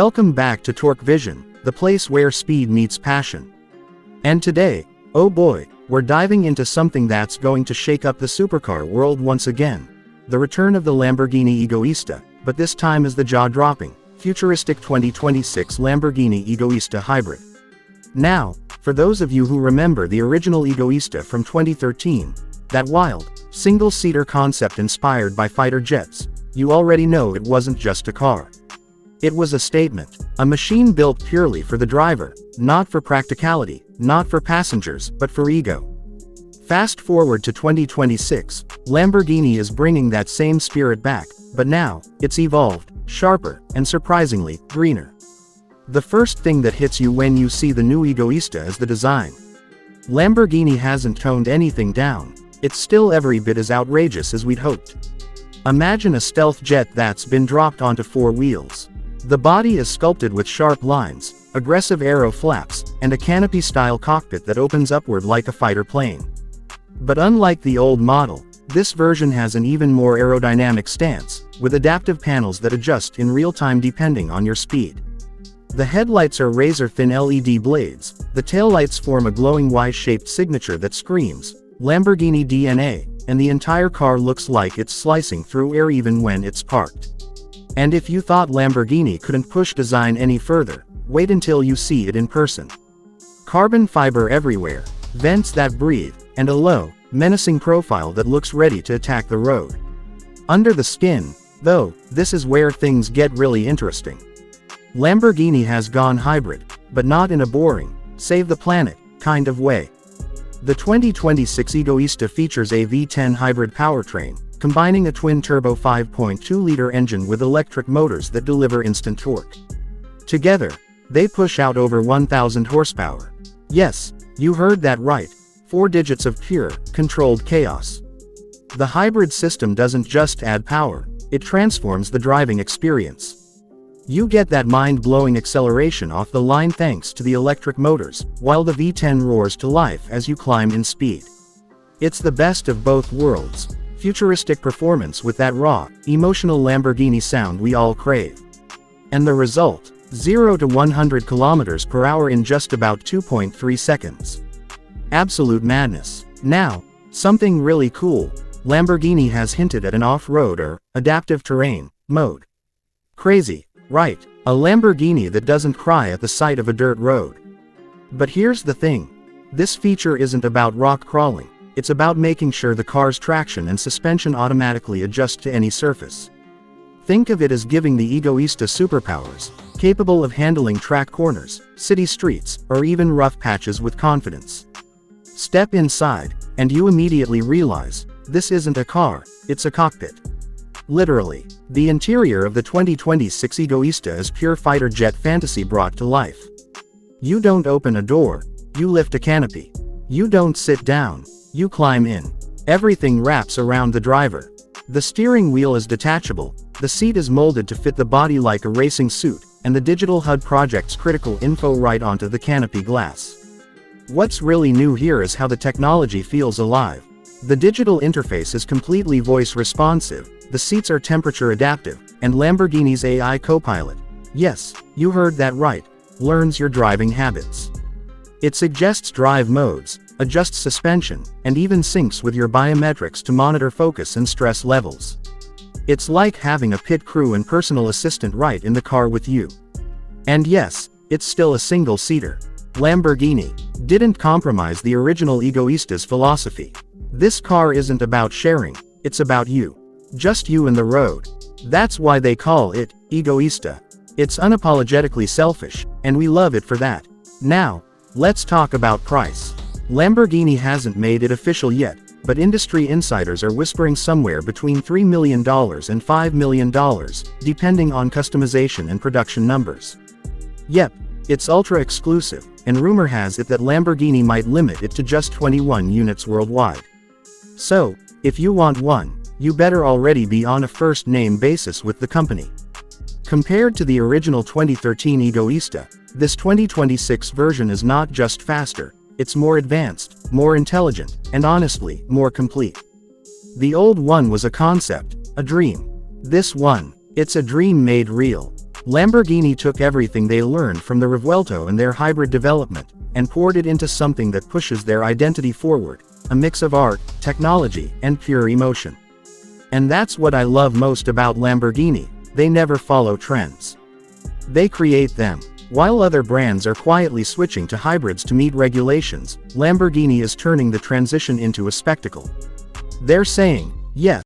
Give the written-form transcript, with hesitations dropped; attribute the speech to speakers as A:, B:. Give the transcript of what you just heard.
A: Welcome back to Torque Vision, the place where speed meets passion. And today, oh boy, we're diving into something that's going to shake up the supercar world once again. The return of the Lamborghini Egoista, but this time as the jaw-dropping, futuristic 2026 Lamborghini Egoista Hybrid. Now, for those of you who remember the original Egoista from 2013, that wild, single-seater concept inspired by fighter jets, you already know it wasn't just a car. It was a statement, a machine built purely for the driver, not for practicality, not for passengers, but for ego. Fast forward to 2026, Lamborghini is bringing that same spirit back, but now, it's evolved, sharper, and surprisingly, greener. The first thing that hits you when you see the new Egoista is the design. Lamborghini hasn't toned anything down, it's still every bit as outrageous as we'd hoped. Imagine a stealth jet that's been dropped onto four wheels. The body is sculpted with sharp lines, aggressive aero flaps, and a canopy-style cockpit that opens upward like a fighter plane. But unlike the old model, this version has an even more aerodynamic stance, with adaptive panels that adjust in real time depending on your speed. The headlights are razor-thin LED blades, the taillights form a glowing Y-shaped signature that screams, Lamborghini DNA, and the entire car looks like it's slicing through air even when it's parked. And if you thought Lamborghini couldn't push design any further, wait until you see it in person. Carbon fiber everywhere, vents that breathe, and a low, menacing profile that looks ready to attack the road. Under the skin, though, this is where things get really interesting. Lamborghini has gone hybrid, but not in a boring, save the planet, kind of way. The 2026 Egoista features a V10 hybrid powertrain, combining a twin-turbo 5.2-liter engine with electric motors that deliver instant torque. Together, they push out over 1,000 horsepower. Yes, you heard that right, 4 digits of pure, controlled chaos. The hybrid system doesn't just add power, it transforms the driving experience. You get that mind-blowing acceleration off the line thanks to the electric motors, while the V10 roars to life as you climb in speed. It's the best of both worlds. Futuristic performance with that raw, emotional Lamborghini sound we all crave. And the result, 0 to 100 kilometers per hour in just about 2.3 seconds. Absolute madness. Now, something really cool, Lamborghini has hinted at an off-road or adaptive terrain mode. Crazy, right? A Lamborghini that doesn't cry at the sight of a dirt road. But here's the thing. This feature isn't about rock crawling. It's about making sure the car's traction and suspension automatically adjust to any surface. Think of it as giving the Egoista superpowers, capable of handling track corners, city streets, or even rough patches with confidence. Step inside, and you immediately realize, this isn't a car, it's a cockpit. Literally, the interior of the 2026 Egoista is pure fighter jet fantasy brought to life. You don't open a door, you lift a canopy. You don't sit down, you climb in. Everything wraps around the driver. The steering wheel is detachable, the seat is molded to fit the body like a racing suit, and the digital HUD projects critical info right onto the canopy glass. What's really new here is how the technology feels alive. The digital interface is completely voice responsive, the seats are temperature adaptive, and Lamborghini's AI co-pilot, yes, you heard that right, learns your driving habits. It suggests drive modes, adjusts suspension, and even syncs with your biometrics to monitor focus and stress levels. It's like having a pit crew and personal assistant right in the car with you. And yes, it's still a single-seater. Lamborghini didn't compromise the original Egoista's philosophy. This car isn't about sharing, it's about you. Just you and the road. That's why they call it Egoista. It's unapologetically selfish, and we love it for that. Now, let's talk about price. Lamborghini hasn't made it official yet, but industry insiders are whispering somewhere between $3 million and $5 million, depending on customization and production numbers. Yep, it's ultra-exclusive, and rumor has it that Lamborghini might limit it to just 21 units worldwide. So, if you want one, you better already be on a first-name basis with the company. Compared to the original 2013 Egoista, this 2026 version is not just faster, it's more advanced, more intelligent, and honestly, more complete. The old one was a concept, a dream. This one, it's a dream made real. Lamborghini took everything they learned from the Revuelto and their hybrid development, and poured it into something that pushes their identity forward, a mix of art, technology, and pure emotion. And that's what I love most about Lamborghini, they never follow trends. They create them. While other brands are quietly switching to hybrids to meet regulations, Lamborghini is turning the transition into a spectacle. They're saying, yes,